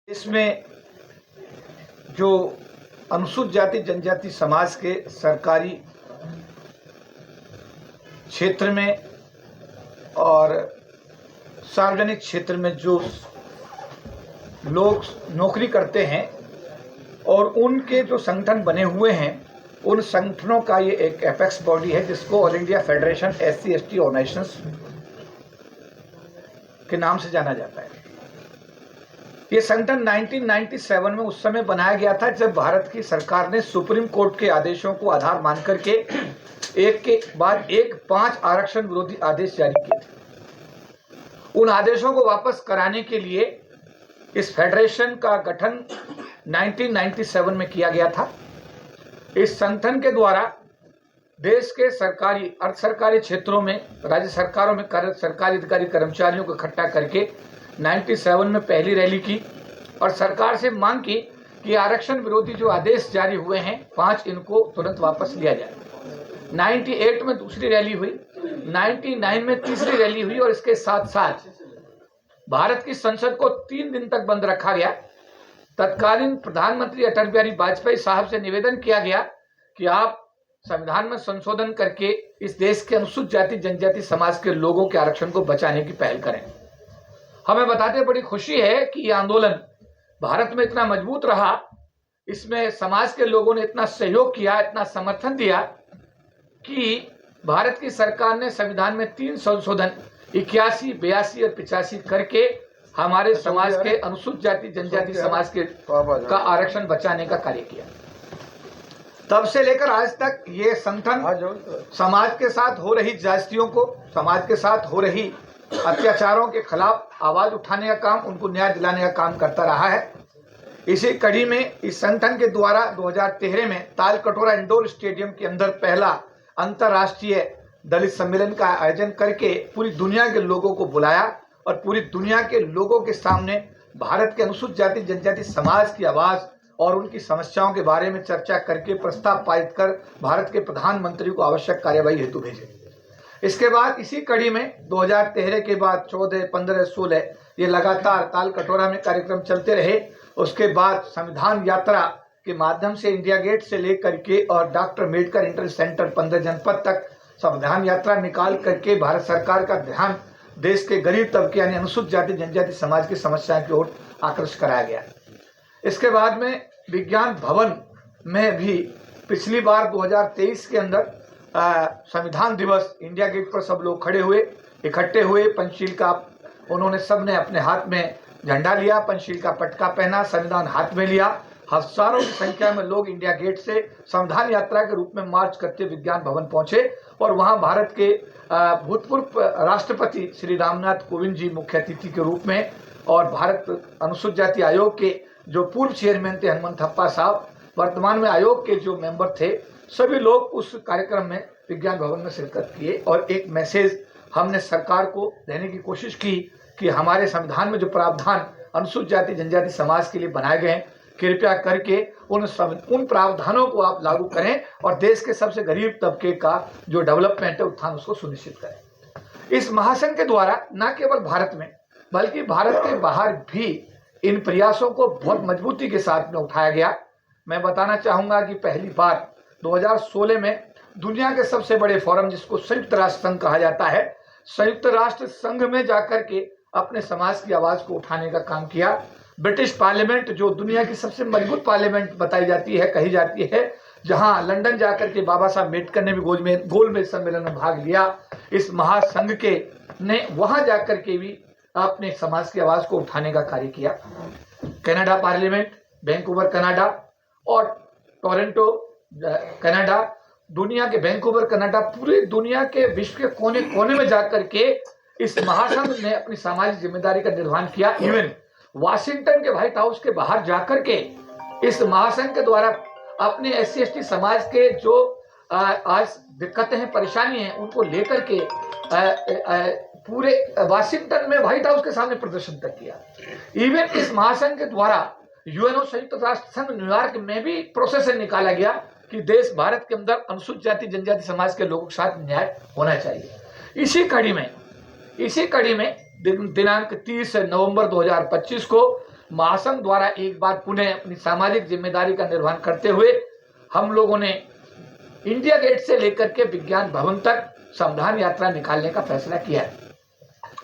इसमें जो अनुसूचित जाति जनजाति समाज के सरकारी क्षेत्र में और सार्वजनिक क्षेत्र में जो लोग नौकरी करते हैं और उनके जो संगठन बने हुए हैं, उन संगठनों का ये एक एपेक्स बॉडी है जिसको all India federation SC/ST organisations के नाम से जाना जाता है। ये संगठन 1997 में उस समय बनाया गया था जब भारत की सरकार ने सुप्रीम कोर्ट के आदेशों को आधार मान करके एक के बाद एक 5 आरक्षण विरोधी आदेश जारी किए थे। उन आदेशों को वापस कराने के लिए इस फेडरेशन का गठन 1997 में किया गया था। इस संगठन के द्वारा देश के सरकारी अर्ध सरकारी क्षेत्रों में राज्य सरकारों में सरकारी अधिकारी कर्मचारियों को इकट्ठा करके 97 में पहली रैली की और सरकार से मांग की कि आरक्षण विरोधी जो आदेश जारी हुए हैं 5, इनको तुरंत वापस लिया जाए। 98 में दूसरी रैली हुई, 99 में तीसरी रैली हुई और इसके साथ साथ भारत की संसद को 3 दिन तक बंद रखा गया। तत्कालीन प्रधानमंत्री अटल बिहारी वाजपेयी साहब से निवेदन किया गया कि आप संविधान में संशोधन करके इस देश के अनुसूचित जाति जनजाति समाज के लोगों के आरक्षण को बचाने की पहल करें। हमें बताते बड़ी खुशी है कि यह आंदोलन भारत में इतना मजबूत रहा, इसमें समाज के लोगों ने इतना सहयोग किया, इतना समर्थन दिया कि भारत की सरकार ने संविधान में 3 संशोधन 81, 82 और 85 करके हमारे समाज के अनुसूचित जाति जनजाति समाज के का आरक्षण बचाने का कार्य किया। तब से लेकर आज तक ये संगठन समाज के साथ हो रही ज्यादतियों को, समाज के साथ हो रही अत्याचारों के खिलाफ आवाज उठाने का काम, उनको न्याय दिलाने का काम करता रहा है। इसी कड़ी में इस संगठन के द्वारा 2013 में तालकटोरा इंडोर स्टेडियम के अंदर पहला अंतर्राष्ट्रीय दलित सम्मेलन का आयोजन करके पूरी दुनिया के लोगों को बुलाया और पूरी दुनिया के लोगों के सामने भारत के अनुसूचित जाति जनजाति समाज की आवाज और उनकी समस्याओं के बारे में चर्चा करके प्रस्ताव पारित कर भारत के प्रधानमंत्री को आवश्यक कार्यवाही हेतु भेजे। इसके बाद इसी कड़ी में 2013 के बाद 14, 15, 16 ये लगातार तालकटोरा में कार्यक्रम चलते रहे। उसके बाद संविधान यात्रा के माध्यम से इंडिया गेट से लेकर के और डॉक्टर अम्बेडकर इंटर सेंटर 15 जनपद तक संविधान यात्रा निकाल करके भारत सरकार का ध्यान देश के गरीब तबके यानी अनुसूचित जाति जनजाति समाज की समस्याओं की ओर आकर्षित कराया गया। इसके बाद में विज्ञान भवन में भी पिछली बार 2023 के अंदर संविधान दिवस इंडिया गेट पर सब लोग खड़े हुए, इकट्ठे हुए, पंचशील का उन्होंने सबने अपने हाथ में झंडा लिया, पंचशील का पटका पहना, संविधान हाथ में लिया। हजारों की संख्या में लोग इंडिया गेट से संविधान यात्रा के रूप में मार्च करते विज्ञान भवन पहुंचे और वहां भारत के भूतपूर्व राष्ट्रपति श्री रामनाथ कोविंद जी मुख्य अतिथि के रूप में और भारत अनुसूचित जाति आयोग के जो पूर्व चेयरमैन थे हनुमंत थप्पा साहब, वर्तमान में आयोग के जो मेंबर थे, सभी लोग उस कार्यक्रम में विज्ञान भवन में शिरकत किए और एक मैसेज हमने सरकार को देने की कोशिश की कि हमारे संविधान में जो प्रावधान अनुसूचित जाति जनजाति समाज के लिए बनाए गए हैं, कृपया करके उन प्रावधानों को आप लागू करें और देश के सबसे गरीब तबके का जो डेवलपमेंट है, उत्थान, उसको सुनिश्चित करें। इस महासंघ के द्वारा न केवल भारत में बल्कि भारत के बाहर भी इन प्रयासों को बहुत मजबूती के साथ में उठाया गया। मैं बताना चाहूंगा कि पहली बार 2016 में दुनिया के सबसे बड़े फोरम जिसको संयुक्त राष्ट्र संघ कहा जाता है, संयुक्त राष्ट्र संघ में जाकर के अपने समाज की आवाज को उठाने का काम किया। ब्रिटिश पार्लियामेंट जो दुनिया की सबसे मजबूत पार्लियामेंट बताई जाती है, कही जाती है, जहां लंदन जाकर के बाबा साहब अम्बेडकर ने भी गोलमेज सम्मेलन में भाग लिया, इस महासंघ के ने वहां जाकर के भी अपने समाज की आवाज को उठाने का कार्य किया। कनाडा पार्लियामेंट, वैंकूवर कनाडा और टोरंटो कनाडा, दुनिया के वैंकूवर कनाडा, पूरी दुनिया के विश्व के कोने कोने में जाकर के इस महासंघ ने अपनी सामाजिक जिम्मेदारी का निर्वहन किया। इवन वाशिंगटन के व्हाइट हाउस के बाहर जाकर के इस महासंघ के द्वारा अपने SC/ST समाज के जो आज दिक्कतें हैं, परेशानी हैं, उनको लेकर के पूरे वाशिंगटन में व्हाइट हाउस के सामने प्रदर्शन तक किया। इवन इस महासंघ के द्वारा यूएनओ संयुक्त राष्ट्र संघ न्यूयॉर्क में भी प्रोसेसर निकाला गया कि देश भारत के अंदर अनुसूचित जाति जनजाति समाज के लोगों के साथ न्याय होना चाहिए। इसी कड़ी में दिनांक 30 नवंबर 2025 को महासंघ द्वारा एक बार पुनः अपनी सामाजिक जिम्मेदारी का निर्वहन करते हुए हम लोगों ने इंडिया गेट से लेकर के विज्ञान भवन तक संविधान यात्रा निकालने का फैसला किया है।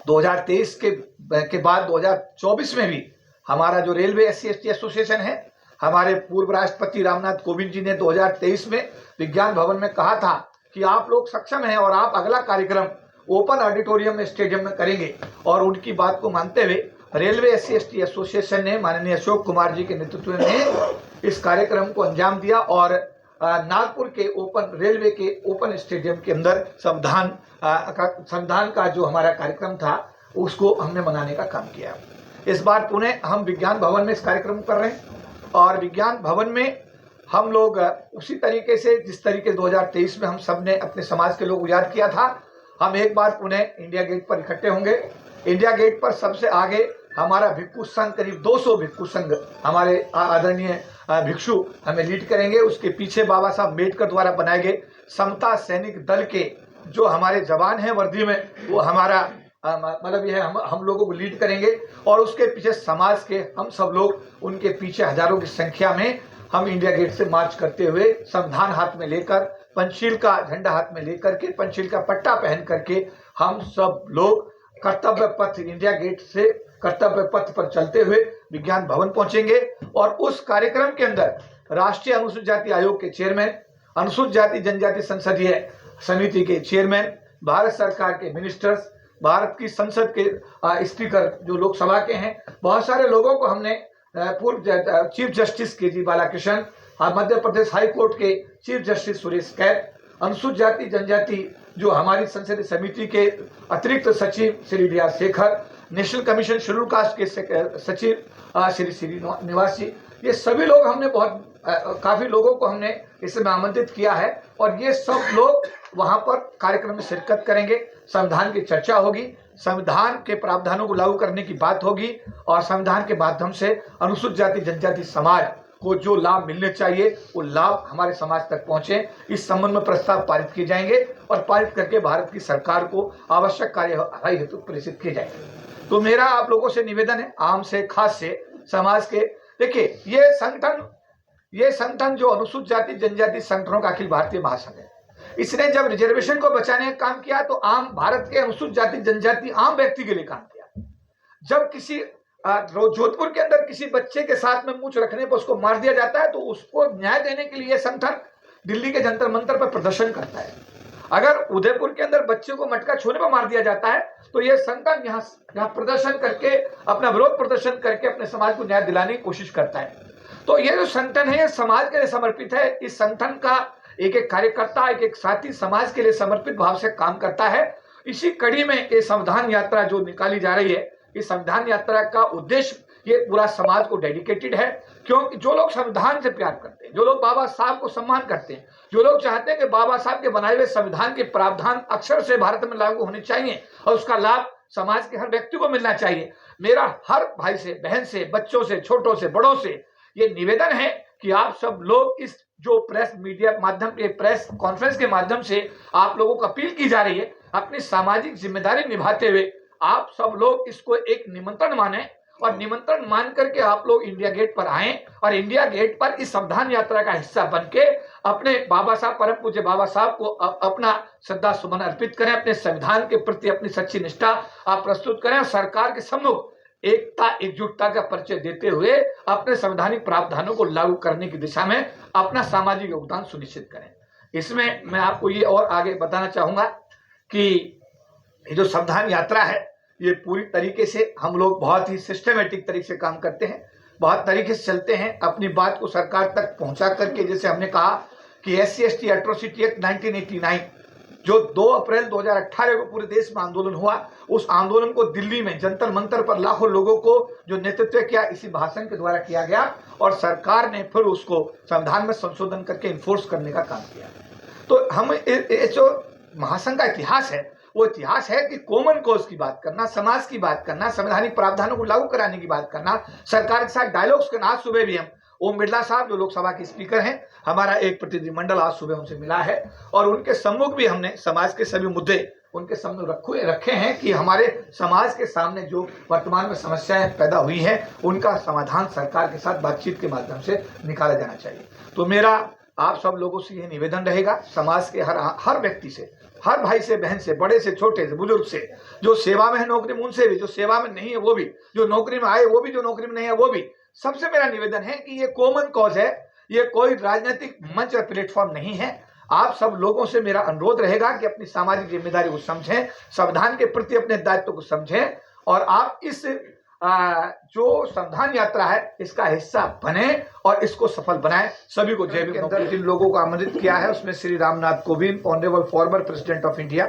2023 के बाद 2024 में भी हमारा जो रेलवे SC/ST एसोसिएशन है, हमारे पूर्व राष्ट्रपति रामनाथ कोविंद जी ने 2023 में विज्ञान भवन में कहा था कि आप लोग सक्षम हैं और आप अगला कार्यक्रम ओपन ऑडिटोरियम में, स्टेडियम में करेंगे। और उनकी बात को मानते हुए रेलवे SC/ST एसोसिएशन ने माननीय अशोक कुमार जी के नेतृत्व में इस कार्यक्रम को अंजाम दिया और नागपुर के रेलवे के ओपन स्टेडियम के अंदर संविधान का जो हमारा कार्यक्रम था उसको हमने मनाने का काम किया। इस बार पुणे हम विज्ञान भवन में इस कार्यक्रम को कर रहे हैं और विज्ञान भवन में हम लोग उसी तरीके से जिस तरीके 2023 में हम सब ने अपने समाज के लोग याद किया था, हम एक बार पुणे इंडिया गेट पर इकट्ठे होंगे। इंडिया गेट पर सबसे आगे हमारा भिक्षु संघ, करीब 200 भिक्षु संघ हमारे आदरणीय भिक्षु हमें लीड करेंगे। उसके पीछे बाबा साहब अम्बेडकर द्वारा बनाए गए समता सैनिक दल के जो हमारे जवान हैं वर्दी में, वो हमारा मतलब यह हम लोगों को लीड करेंगे और उसके पीछे समाज के हम सब लोग उनके पीछे हजारों की संख्या में हम इंडिया गेट से मार्च करते हुए संविधान हाथ में लेकर, पंचशील का झंडा हाथ में लेकर के, पंचशील का पट्टा पहन करके हम सब लोग कर्तव्य पथ, इंडिया गेट से कर्तव्य पथ पर चलते हुए विज्ञान भवन पहुंचेंगे। और उस कार्यक्रम के अंदर राष्ट्रीय अनुसूचित जाति आयोग के चेयरमैन, अनुसूचित जाति जनजाति संसदीय समिति के चेयरमैन, भारत सरकार के मिनिस्टर्स, भारत की संसद के स्पीकर जो लोकसभा के हैं, बहुत सारे लोगों को हमने पूर्व चीफ जस्टिस KG बालाकृष्णन, मध्य प्रदेश हाई कोर्ट के चीफ जस्टिस सुरेश कैत, अनुसूचित जाति जनजाति जो हमारी संसदीय समिति के अतिरिक्त सचिव Shri D.R. Shekhar, national commission schedule caste के सचिव श्री श्रीनिवास जी, ये सभी लोग हमने काफी लोगों को हमने इसमें आमंत्रित किया है और ये सब लोग वहां पर कार्यक्रम में शिरकत करेंगे। संविधान की चर्चा होगी, संविधान के प्रावधानों को लागू करने की बात होगी और संविधान के माध्यम से अनुसूचित जाति जनजाति समाज को जो लाभ मिलने चाहिए वो लाभ हमारे समाज तक पहुंचे। इस संबंध में प्रस्ताव पारित किए जाएंगे और पारित करके भारत की सरकार को आवश्यक कार्यवाही हेतु प्रेषित किए जाएंगे। तो मेरा आप लोगों से निवेदन है, आम से खास से समाज के, देखिए ये संगठन जो अनुसूचित जाति जनजाति संगठनों का अखिल भारतीय महासंघ है, इसने जब रिजर्वेशन को बचाने का काम किया तो आम भारत के अनुसूचित जाति जनजाति आम व्यक्ति के लिए काम किया। जब किसी जोधपुर के अंदर किसी बच्चे के साथ में मूंछ रखने पर उसको मार दिया जाता है तो उसको न्याय देने के लिए संगठन दिल्ली के जंतर मंतर पर प्रदर्शन करता है। अगर उदयपुर के अंदर बच्चे को मटका छूने पर मार दिया जाता है तो यह संगठन यहाँ प्रदर्शन करके, अपना विरोध प्रदर्शन करके अपने समाज को न्याय दिलाने की कोशिश करता है। तो ये जो संगठन है ये समाज के लिए समर्पित है। इस संगठन का एक एक कार्यकर्ता, एक एक साथी समाज के लिए समर्पित भाव से काम करता है। इसी कड़ी में ये संविधान यात्रा जो निकाली जा रही है, इस संविधान यात्रा का उद्देश्य ये पूरा समाज को डेडिकेटेड है, क्योंकि जो लोग संविधान से प्यार करते हैं, जो लोग बाबा साहब को सम्मान करते हैं, जो लोग चाहते हैं कि बाबा साहब के बनाए हुए संविधान के प्रावधान अक्षर से भारत में लागू होने चाहिए और उसका लाभ समाज के हर व्यक्ति को मिलना चाहिए। मेरा हर भाई से, बहन से, बच्चों से, छोटों से, बड़ों से ये निवेदन है कि आप सब लोग इस जो प्रेस मीडिया माध्यम, प्रेस कॉन्फ्रेंस के माध्यम से आप लोगों को अपील की जा रही है, अपनी सामाजिक जिम्मेदारी निभाते हुए आप सब लोग इसको एक निमंत्रण माने और निमंत्रण मान करके आप लोग इंडिया गेट पर आएं और इंडिया गेट पर इस संविधान यात्रा का हिस्सा बनके अपने बाबा साहब, परम पूज्य बाबा साहब को अपना श्रद्धा सुमन अर्पित करें, अपने संविधान के प्रति अपनी सच्ची निष्ठा आप प्रस्तुत करें और सरकार के सम्मुख एकता एकजुटता का परिचय देते हुए अपने संवैधानिक प्रावधानों को लागू करने की दिशा में अपना सामाजिक योगदान सुनिश्चित करें। इसमें मैं आपको ये और आगे बताना चाहूंगा कि ये जो संविधान यात्रा है ये पूरी तरीके से हम लोग बहुत ही सिस्टमेटिक तरीके से काम करते हैं, बहुत तरीके से चलते हैं, अपनी बात को सरकार तक पहुंचा करके। जैसे हमने कहा कि SC/ST एट्रोसिटी एक्ट 1989 जो 2 अप्रैल 2018 को पूरे देश में आंदोलन हुआ, उस आंदोलन को दिल्ली में जंतर मंतर पर लाखों लोगों को जो नेतृत्व किया इसी भाषण के द्वारा किया गया और सरकार ने फिर उसको संविधान में संशोधन करके इन्फोर्स करने का काम किया। तो हम जो महासंघ का इतिहास है वो इतिहास है कि कॉमन कॉज की बात करना, समाज की बात करना, संवैधानिक प्रावधानों को लागू कराने की बात करना, सरकार के साथ डायलॉग्स करना। आज सुबह भी हम ओम बिरला साहब जो लोकसभा के स्पीकर हैं, हमारा एक प्रतिनिधिमंडल आज सुबह उनसे मिला है और उनके सम्मुख भी हमने समाज के सभी मुद्दे उनके सामने रखे हैं कि हमारे समाज के सामने जो वर्तमान में समस्याएं पैदा हुई हैं उनका समाधान सरकार के साथ बातचीत के माध्यम से निकाला जाना चाहिए। तो मेरा आप सब लोगों से यह निवेदन रहेगा, समाज के हर व्यक्ति से, हर भाई से, बहन से, बड़े से, छोटे से, बुजुर्ग से, जो सेवा में है नौकरी में उनसे भी, जो सेवा में नहीं है वो भी, जो नौकरी में आए वो भी, जो नौकरी में नहीं है वो भी, सबसे मेरा निवेदन है कि ये कॉमन कॉज है, ये कोई राजनीतिक मंच और प्लेटफॉर्म नहीं है। आप सब लोगों से मेरा अनुरोध रहेगा कि अपनी सामाजिक जिम्मेदारी को समझें, संविधान के प्रति अपने दायित्व को समझें और आप इस जो संविधान यात्रा है इसका हिस्सा बने और इसको सफल बनाएं। सभी को जय भीम। के अंदर जिन लोगों को आमंत्रित किया है उसमें Shri Ramnath Kovind, honourable former president of India,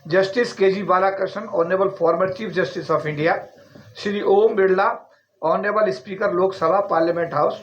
justice K G. Balakrishnan, honourable former chief justice of India, Shri Om Birla, honourable speaker Lok Sabha parliament house,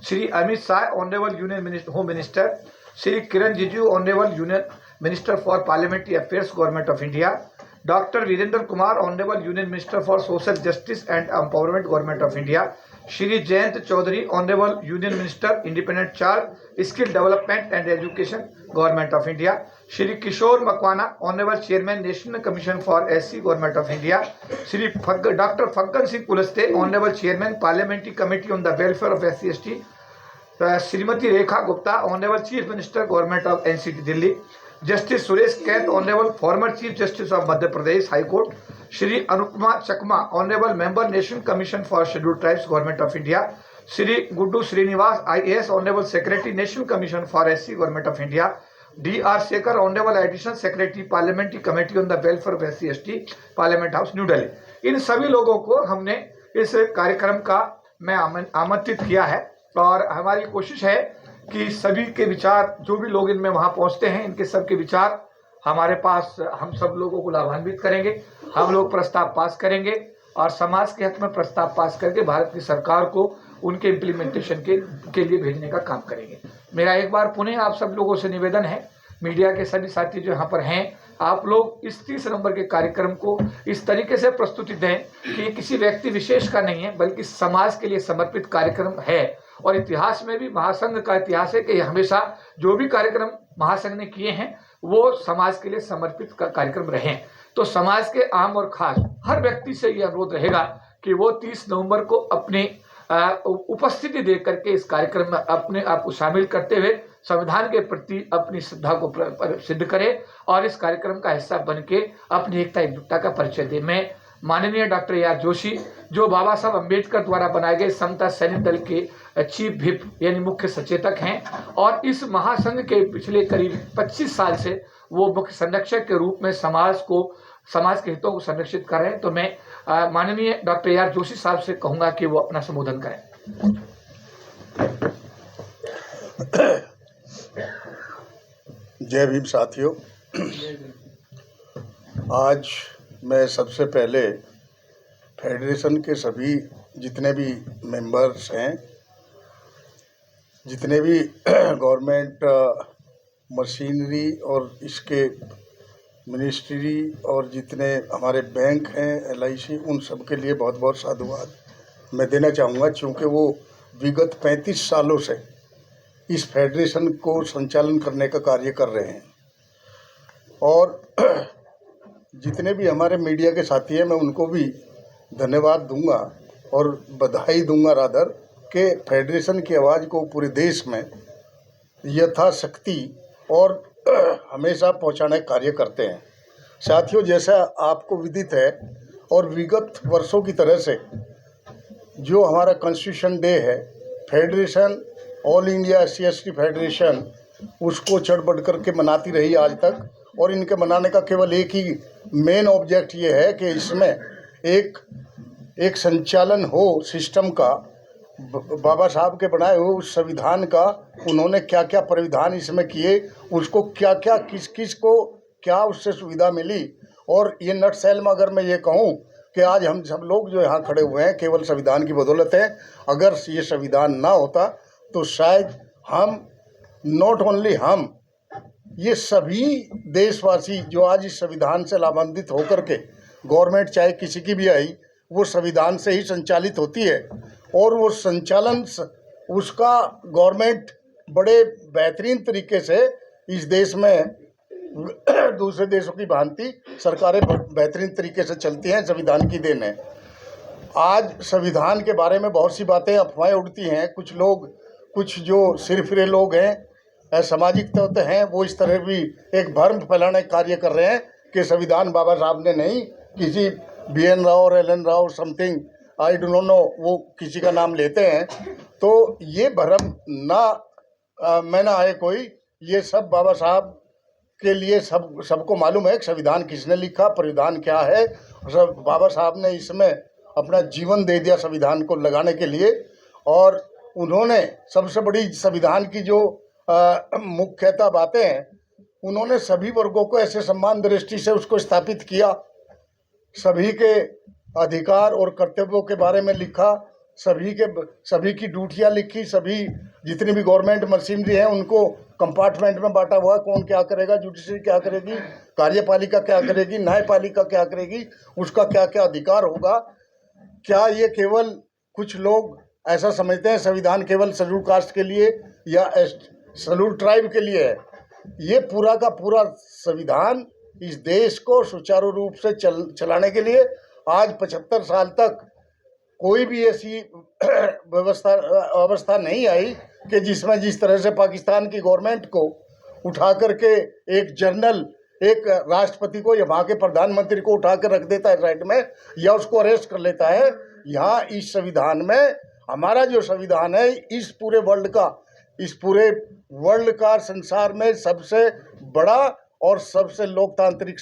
Shri Amit Shah, honourable union home minister, Shri Kiren Rijiju, honourable union minister for parliamentary affairs government of India, doctor Virendra Kumar, honourable union minister for social justice and empowerment government of India, Shri Jayant Chaudhary, honourable union minister independent charge skill development and education government of India, Shri Kishore Makwana, honourable chairman national commission for SC government of India, Shri doctor Faggan Singh Kulaste, honourable chairman parliamentary committee on the welfare of SC/ST, Shrimati Rekha Gupta, honourable chief minister government of NCT Delhi, justice Suresh Kait, honourable former chief justice of Madhya Pradesh high court, Shri Anupama Chakma, honourable member national commission for scheduled tribes government of India, Shri Guddu Srinivas IAS, honourable secretary national commission for SC government of India, DR Shekhar, honourable additional secretary parliamentary committee on the welfare of SC/ST parliament house New Delhi. इन सभी लोगों को हमने इस कार्यक्रम का मैं आमंत्रित किया है और हमारी कोशिश है कि सभी के विचार, जो भी लोग इनमें वहां पहुंचते हैं, इनके सबके विचार हमारे पास, हम सब लोगों को लाभान्वित करेंगे। हम लोग प्रस्ताव पास करेंगे और समाज के हक में प्रस्ताव पास करके भारत की सरकार को उनके इम्प्लीमेंटेशन के लिए भेजने का काम करेंगे। मेरा एक बार पुनः आप सब लोगों से निवेदन है, मीडिया के सभी साथी जो यहाँ पर हैं, आप लोग इस 30 नवंबर के कार्यक्रम को इस तरीके से प्रस्तुति दें कि ये किसी व्यक्ति विशेष का नहीं है बल्कि समाज के लिए समर्पित कार्यक्रम है। और इतिहास में भी महासंघ का इतिहास है कि हमेशा जो भी कार्यक्रम महासंघ ने किए हैं वो समाज के लिए समर्पित कार्यक्रम रहे। तो समाज के आम और खास हर व्यक्ति से यह अनुरोध रहेगा कि वो 30 नवंबर को अपनी उपस्थिति दे करके इस कार्यक्रम में अपने आप को शामिल करते हुए संविधान के प्रति अपनी श्रद्धा को सिद्ध करे और इस कार्यक्रम का हिस्सा बन के अपनी एकता एकजुटता का परिचय दे। मैं माननीय डॉक्टर AR जोशी, जो बाबा साहब अम्बेडकर द्वारा बनाए गए समता सैनिक दल के चीफ व्हिप यानी मुख्य सचेतक हैं और इस महासंघ के पिछले करीब 25 साल से वो मुख्य संरक्षक के रूप में समाज के हितों को संरक्षित कर रहे हैं। तो मैं माननीय डॉक्टर AR जोशी साहब से कहूंगा कि वो अपना संबोधन करें। जय भीम साथियों, आज मैं सबसे पहले फेडरेशन के सभी जितने भी मेंबर्स हैं, जितने भी गवर्नमेंट मशीनरी और इसके मिनिस्ट्री और जितने हमारे बैंक हैं, LIC, उन सब के लिए बहुत बहुत साधुवाद मैं देना चाहूँगा, क्योंकि वो विगत 35 सालों से इस फेडरेशन को संचालन करने का कार्य कर रहे हैं। और जितने भी हमारे मीडिया के साथी हैं, मैं उनको भी धन्यवाद दूंगा और बधाई दूंगा रादर के फेडरेशन की आवाज़ को पूरे देश में यथाशक्ति और हमेशा पहुंचाने का कार्य करते हैं। साथियों, जैसा आपको विदित है और विगत वर्षों की तरह से जो हमारा कॉन्स्टिट्यूशन डे है, federation all India SC/ST federation उसको चढ़ बढ़ करके मनाती रही आज तक। और इनके मनाने का केवल एक ही मेन ऑब्जेक्ट ये है कि इसमें एक संचालन हो सिस्टम का, बाबा साहब के बनाए हुए उस संविधान का उन्होंने क्या क्या प्राविधान इसमें किए, उसको क्या क्या किस किस को क्या उससे सुविधा मिली। और ये नटसेल में अगर मैं ये कहूँ कि आज हम सब लोग जो यहाँ खड़े हुए हैं केवल संविधान की बदौलत है। अगर ये संविधान ना होता तो शायद हम, नॉट ओनली हम, ये सभी देशवासी जो आज इस संविधान से लाभान्वित होकर के, गवर्नमेंट चाहे किसी की भी आई, वो संविधान से ही संचालित होती है और वो संचालन उसका गवर्नमेंट बड़े बेहतरीन तरीके से इस देश में दूसरे देशों की भांति सरकारें बेहतरीन तरीके से चलती हैं, संविधान की देन है। आज संविधान के बारे में बहुत सी बातें अफवाहें उड़ती हैं। कुछ लोग, कुछ जो सिरफिरे लोग हैं, सामाजिक तत्व हैं, वो इस तरह भी एक भ्रम फैलाने का कार्य कर रहे हैं कि संविधान बाबा साहब ने नहीं, किसी BN राव और LN Rao something, I don't know, वो किसी का नाम लेते हैं। तो ये भ्रम मैं ना आए कोई। ये सब बाबा साहब के लिए सबको मालूम है कि संविधान किसने लिखा, परिधान क्या है। सब बाबा साहब ने इसमें अपना जीवन दे दिया संविधान को लगाने के लिए। और उन्होंने सबसे बड़ी संविधान की जो मुख्यतः बातें हैं, उन्होंने सभी वर्गों को ऐसे सम्मान दृष्टि से उसको स्थापित किया, सभी के अधिकार और कर्तव्यों के बारे में लिखा, सभी की ड्यूटियाँ लिखी, सभी जितनी भी गवर्नमेंट मशीनरी है उनको कंपार्टमेंट में बांटा हुआ, कौन क्या करेगा, जुडिशरी क्या करेगी, कार्यपालिका क्या करेगी, न्यायपालिका क्या करेगी, उसका क्या क्या अधिकार होगा। क्या ये केवल कुछ लोग ऐसा समझते हैं संविधान केवल शेड्यूल कास्ट के लिए या शेड्यूल ट्राइब के लिए है? ये पूरा का पूरा संविधान इस देश को सुचारू रूप से चलाने के लिए आज 75 साल तक कोई भी ऐसी अवस्था नहीं आई कि जिसमें जिस तरह से पाकिस्तान की गवर्नमेंट को उठा करके एक जनरल, एक राष्ट्रपति को या वहाँ के प्रधानमंत्री को उठा कर रख देता है साइड में, या उसको अरेस्ट कर लेता है। यहाँ इस संविधान में, हमारा जो संविधान है, इस पूरे वर्ल्ड का संसार में सबसे बड़ा और सबसे लोकतांत्रिक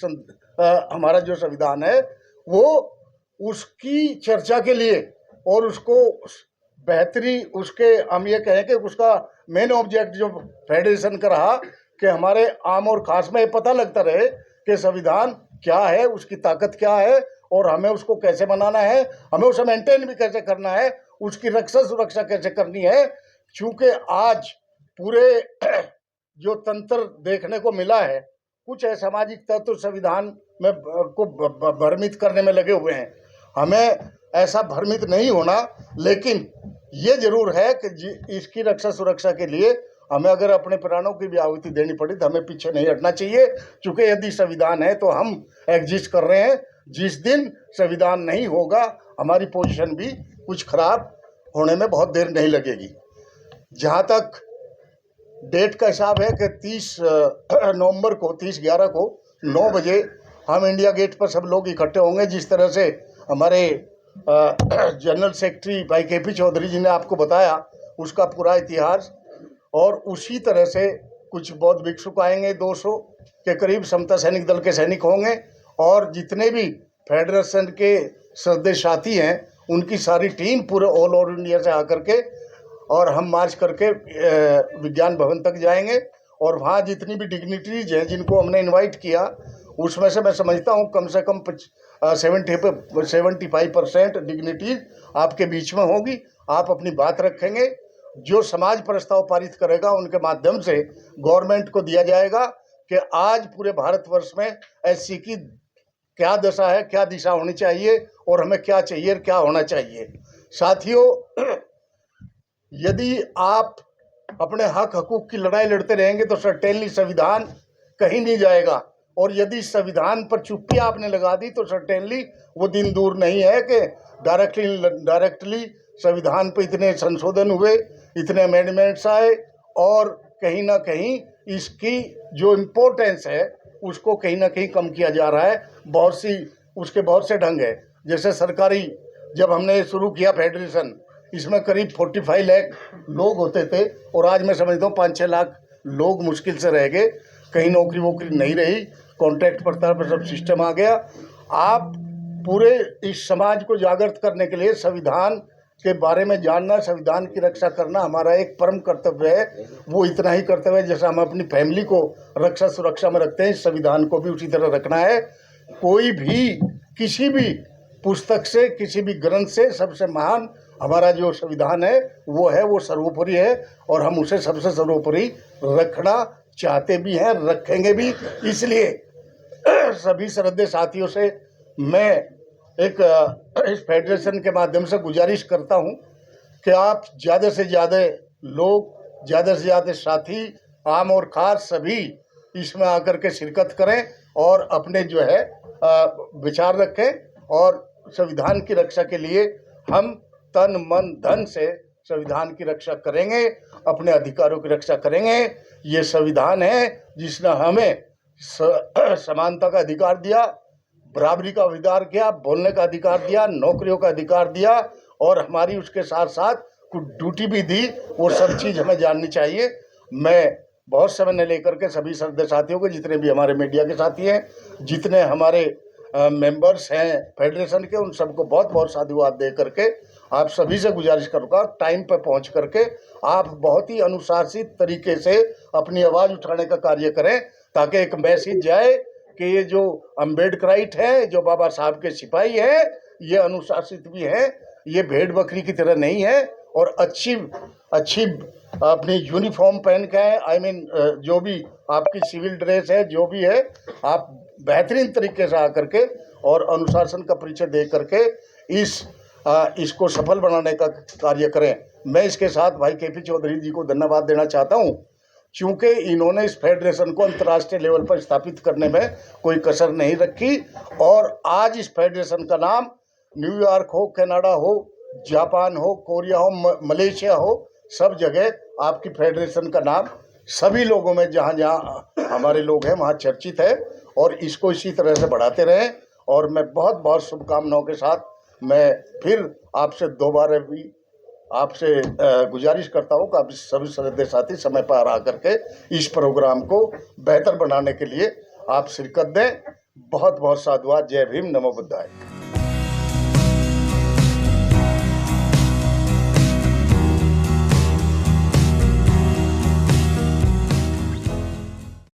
हमारा जो संविधान है, वो उसकी चर्चा के लिए और उसको बेहतरी, उसके हम ये कहें कि उसका मेन ऑब्जेक्ट जो फेडरेशन का रहा कि हमारे आम और खास में ये पता लगता रहे कि संविधान क्या है, उसकी ताकत क्या है और हमें उसको कैसे बनाना है, हमें उसे मेंटेन भी कैसे करना है, उसकी रक्षा सुरक्षा कैसे करनी है। चूँकि आज पूरे जो तंत्र देखने को मिला है, कुछ असामाजिक तत्व संविधान में को भ्रमित करने में लगे हुए हैं। हमें ऐसा भ्रमित नहीं होना, लेकिन ये जरूर है कि इसकी रक्षा सुरक्षा के लिए हमें अगर अपने प्राणों की भी आहुति देनी पड़ी तो हमें पीछे नहीं हटना चाहिए। क्योंकि यदि संविधान है तो हम एग्जिस्ट कर रहे हैं। जिस दिन संविधान नहीं होगा, हमारी पोजीशन भी कुछ खराब होने में बहुत देर नहीं लगेगी। जहाँ तक डेट का हिसाब है कि 30 नवंबर को, 30/11 को 9 बजे हम इंडिया गेट पर सब लोग इकट्ठे होंगे। जिस तरह से हमारे जनरल सेक्रेटरी भाई KP चौधरी जी ने आपको बताया उसका पूरा इतिहास, और उसी तरह से कुछ बौद्ध भिक्षुक आएंगे, 200 के करीब समता सैनिक दल के सैनिक होंगे, और जितने भी फेडरेशन के सदस्य साथी हैं उनकी सारी टीम पूरे ऑल ओवर इंडिया से आकर के, और हम मार्च करके विज्ञान भवन तक जाएंगे। और वहाँ जितनी भी डिग्निटरीज हैं जिनको हमने इनवाइट किया, उसमें से मैं समझता हूँ कम से कम 75% डिग्निटीज आपके बीच में होगी। आप अपनी बात रखेंगे, जो समाज प्रस्ताव पारित करेगा उनके माध्यम से गवर्नमेंट को दिया जाएगा कि आज पूरे भारतवर्ष में SC की क्या दशा है, क्या दिशा होनी चाहिए और हमें क्या चाहिए, क्या होना चाहिए। साथियों, यदि आप अपने हक हकूक की लड़ाई लड़ते रहेंगे तो सर्टेनली संविधान कहीं नहीं जाएगा, और यदि संविधान पर चुप्पी आपने लगा दी तो सर्टेनली वो दिन दूर नहीं है कि डायरेक्टली संविधान पर इतने संशोधन हुए, इतने अमेंडमेंट्स आए, और कहीं ना कहीं इसकी जो इम्पोर्टेंस है उसको कहीं ना कहीं कम किया जा रहा है। उसके बहुत से ढंग है। जैसे सरकारी, जब हमने शुरू किया फेडरेशन, इसमें करीब 45 लाख लोग होते थे, और आज मैं समझता हूँ 5-6 लाख लोग मुश्किल से रह गए। कहीं नौकरी वोकरी नहीं रही, कॉन्ट्रैक्ट पर सब सिस्टम आ गया। आप पूरे इस समाज को जागृत करने के लिए संविधान के बारे में जानना, संविधान की रक्षा करना हमारा एक परम कर्तव्य है। वो इतना ही कर्तव्य है जैसा हम अपनी फैमिली को रक्षा सुरक्षा में रखते हैं, संविधान को भी उसी तरह रखना है। कोई भी किसी भी पुस्तक से, किसी भी ग्रंथ से सबसे महान हमारा जो संविधान है वो सर्वोपरि है, और हम उसे सबसे सर्वोपरि रखना चाहते भी हैं, रखेंगे भी। इसलिए सभी श्रद्धेय साथियों से मैं एक इस फेडरेशन के माध्यम से गुजारिश करता हूं कि आप ज़्यादा से ज़्यादा लोग, ज़्यादा से ज़्यादा साथी, आम और खास सभी इसमें आकर के शिरकत करें और अपने जो है विचार रखें और संविधान की रक्षा के लिए हम तन मन धन से संविधान की रक्षा करेंगे, अपने अधिकारों की रक्षा करेंगे। ये संविधान है जिसने हमें समानता का अधिकार दिया, बराबरी का अधिकार किया, बोलने का अधिकार दिया, नौकरियों का अधिकार दिया और हमारी उसके साथ साथ कुछ ड्यूटी भी दी। वो सब चीज़ हमें जाननी चाहिए। मैं बहुत समय ने लेकर के सभी सदस्य साथियों को, जितने भी हमारे मीडिया के साथी हैं, जितने हमारे मेंबर्स हैं फेडरेशन के, उन सबको बहुत बहुत साधुवाद दे करके आप सभी से गुजारिश करूँगा टाइम पर पहुंच करके आप बहुत ही अनुशासित तरीके से अपनी आवाज़ उठाने का कार्य करें, ताकि एक मैसेज जाए कि ये जो अम्बेडकराइट है, जो बाबा साहब के सिपाही हैं, ये अनुशासित भी हैं, ये भेड़ बकरी की तरह नहीं है और अच्छी अपनी यूनिफॉर्म पहन के आए। जो भी आपकी सिविल ड्रेस है, जो भी है, आप बेहतरीन तरीके से आकर के और अनुशासन का परिचय दे करके इसको सफल बनाने का कार्य करें। मैं इसके साथ भाई केपी चौधरी जी को धन्यवाद देना चाहता हूं, क्योंकि इन्होंने इस फेडरेशन को अंतर्राष्ट्रीय लेवल पर स्थापित करने में कोई कसर नहीं रखी और आज इस फेडरेशन का नाम न्यूयॉर्क हो, कनाडा हो, जापान हो, कोरिया हो, मलेशिया हो, सब जगह आपकी फेडरेशन का नाम सभी लोगों में जहाँ जहाँ हमारे लोग हैं वहाँ चर्चित है और इसको इसी तरह से बढ़ाते रहें। और मैं बहुत बहुत शुभकामनाओं के साथ मैं फिर आपसे दोबारा भी आपसे गुजारिश करता हूँ कि आप सभी सदस्य साथी समय पर आ करके इस प्रोग्राम को बेहतर बनाने के लिए आप शिरकत दें। बहुत बहुत साधुवाद। जय भीम, नमो बुद्धाय।